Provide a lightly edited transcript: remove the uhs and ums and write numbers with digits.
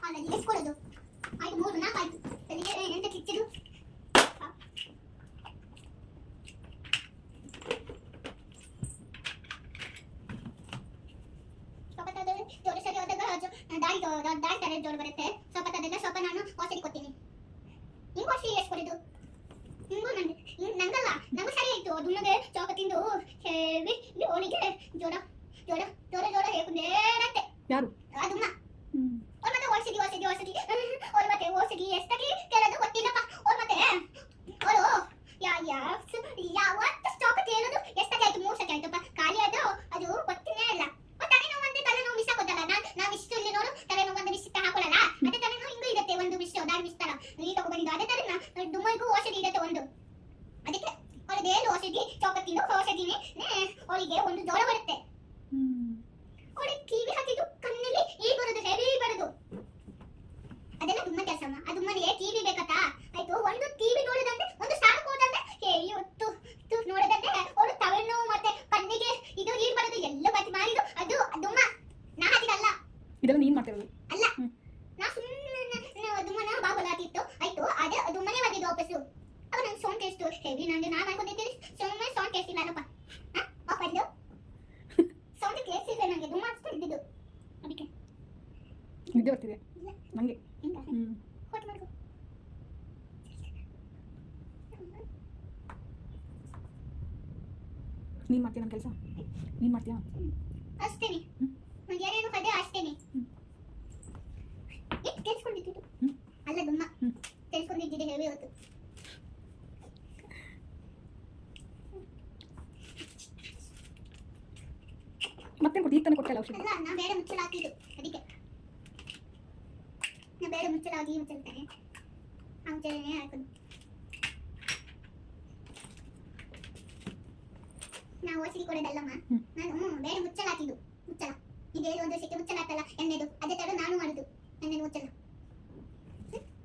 ಅಲ್ಲಿ ಎಸ್ಕೊಳ್ಳೋದು ಆಯ್ತು 3 4 ಆಯ್ತು ಅದಕ್ಕೆ ಎಂತ ಕಿಚ್ಚಿದು ಸ್ವಪತದಲ್ಲಿ ಜೋರು ಸರಿ ಹೋದಾಗ ದಾರಿ ತರ ಜೋರು ಬರುತ್ತೆ ಸ್ವಪತದಲ್ಲ ಸ್ವಲ್ಪ ನಾನು ಔಷಧಿ ಕೊಡ್ತೀನಿ ನಿಂಗೆ ಔಷಧಿ ಎಸ್ಕೊಳ್ಳೋದು ನಂಗಲ್ಲ ನಂಗೂ ಸರಿ ಆಯ್ತು ದುನ್ನಗೆ ಚೌಕ ತಿಂದು ಹೇಳಿ ಅವಳಿಗೆ ಜೋರ ಜೋರ ಜೋರ ಜೋರ ಹೇಳಂತೆ ಯಾರು ಅದಮ್ಮ ಅವ್ರು ಮತ್ತೆ ಔಷಧಿ ಔಷಧಿ ಔಷಧಿ ಅವ್ರು ಮತ್ತೆ ಔಷಧಿ ಎಷ್ಟಾಗಿ ಕೇಳೋದು ಗೊತ್ತಿಲ್ಲಪ್ಪ ಅವ್ರು ಮತ್ತೆ ಅವರು ಯಾವತ್ತು ಸ್ಟಾಕ್ ಕೇಳೋದು ಎಷ್ಟಾಗಿ ಆಯ್ತು 3 ಸತಿ ಆಯ್ತಪ್ಪ ಖಾಲಿ ಆದ್ರೂ ಅದು ಗೊತ್ತಿನೇ ಇಲ್ಲ ತಲೆನೋವು ಅಂದ್ರೆ ತಲೆನೋವು ವಿಷ ಗೊತ್ತಲ್ಲ ನಾವು ಇಷ್ಟು ಇಲ್ಲಿ ನೋಡು ತಲೆನೋವು ಒಂದು ವಿಷ ಹಾಕೊಳ್ಳಲ್ಲ ಅದೇ ತಲೆನೋವು ಹಿಂಗೂ ಇರುತ್ತೆ ಒಂದು ವಿಷ ದಾರಿ ವಿಸ್ತಾರ ಈ ತಗೊಂಡಿದ್ದು ಅದೇ ತರ ದುಮ್ಮಗೂ ಔಷಧಿ ಇರುತ್ತೆ ಒಂದು ಅದಕ್ಕೆ ಅವ್ರಿಗೆ ಏನು ಔಷಧಿ ಚೌಕತ್ತಿಂದು ಔಷಧಿನೇ ಅವಳಿಗೆ ಒಂದು ಜ್ವರ ಬರುತ್ತೆ ಅವಳಿಗೆ ಟಿವಿ ಹಾಕಿದ್ದು ಕಣ್ಣಲ್ಲಿ ಈ ಬರೋದು ಹೆವಿ ಬರೋದು ಅದೆಲ್ಲ ದುಮ್ಮ ಕೆಲಸಮ್ಮ ಅದು ಮನೆಗೆ ಟಿವಿ ಬೇಕತ್ತಾ ಆಯ್ತು ಒಂದು ಟಿವಿ ನೋಡೋದಂದ್ರೆ ಒಂದು ಸ್ಟಾರ್ಟ್ ಹೋದಂದ್ರೆ ಇವತ್ತು ನೋಡೋದಂದ್ರೆ ಅವಳು ತಲೆನೋವು ಮತ್ತೆ ಕಣ್ಣಿಗೆ ಇದು ನೀರು ಬರೋದು ಎಲ್ಲ ಬತ್ತಿ ಮಾಡಿದ್ದು ಅದು ದುಮ್ಮ ನಾ ಹಾಕಿದಲ್ಲ ಇದೆಲ್ಲ ನೀನ್ ಮಾಡ್ತಿರೋದು ಅಲ್ಲ ನಾ ಸುಮ್ಮನೆ ದುಮ್ಮನ ಬಾಬಲಾತಿತ್ತು ಆಯ್ತು ಅದೇ ದುಮ್ಮನೆ ಬಂದಿದ್ದು ವಾಪಸ್ಸು ಅವ ನಂಗೆ ಸೌಂಡ್ ಟೇಸ್ಟ್ ಹೆವಿ ನಂಗೆ ನಾನು ಅನ್ಕೊಂಡಿದ್ದೀನಿ ಸುಮ್ಮನೆ ಸೌಂಡ್ ಟೇಸ್ಟ್ ಇಲ್ಲಪ್ಪ ಅಪ್ಪಂದು ಸೌಂಡ್ ಟೇಸ್ಟ್ ಇಲ್ಲ ನನಗೆ ದುಮ್ಮ ಅನ್ಸ್ತಾ ಇದ್ದಿದ್ದು ಅದಕ್ಕೆ ನಿದ್ದೆ ಬರ್ತಿದೆ ನಂಗೆ ಹೊಟ್ಟು ಮಾಡ್ಕೊ ನೀನ್ ಮಾಡ್ತೀಯ ನನ್ನ ಕೆಲಸ ನೀನ್ ಮಾಡ್ತೀಯಾ ಅಷ್ಟೇನೆ ನಂಗೆ ಏನೇನು ಕದೆ ಅಷ್ಟೇನೆ ತಿಳಿಸ್ಕೊಂಡಿದ್ದು ಅಲ್ಲ ದುಮ್ಮ ತಿಳಿಸ್ಕೊಂಡಿದ್ದಿದೆ ಹೆವಿ ಹೊತ್ತು ಮತ್ತೆ ಕೊಟ್ಟು ಈಗ ತಾನೇ ಕೊಟ್ಟಲ್ಲ ಔಷಧಿ ಅಲ್ಲ ನಾ ಬೇರೆ ಮುಚ್ಚಳ ಹಾಕಿದ್ದು ಅದಕ್ಕೆ ನಾ ಬೇರೆ ಮುಚ್ಚಳ ಹಾಕಿ ಮುಚ್ಚಲ್ತಾನೆ ಆ ಮುಚ್ಚಳನೇ ಹಾಕೋದು ನಾವು ಔಷಧಿ ಕೊಡೋದಲ್ಲಮ್ಮ ನಾನು ಬೇರೆ ಮುಚ್ಚಳ ಹಾಕಿದ್ದು ಮುಚ್ಚಳ ಇದೇನು ಒಂದು ಸಿಕ್ಕಿ ಮುಚ್ಚಳ ಹಾಕಲ್ಲ ಎಣ್ಣೆದು ಅದೇ ತರ ನಾನು ಮಾಡುದು ಎಣ್ಣೆ ಮುಚ್ಚಳ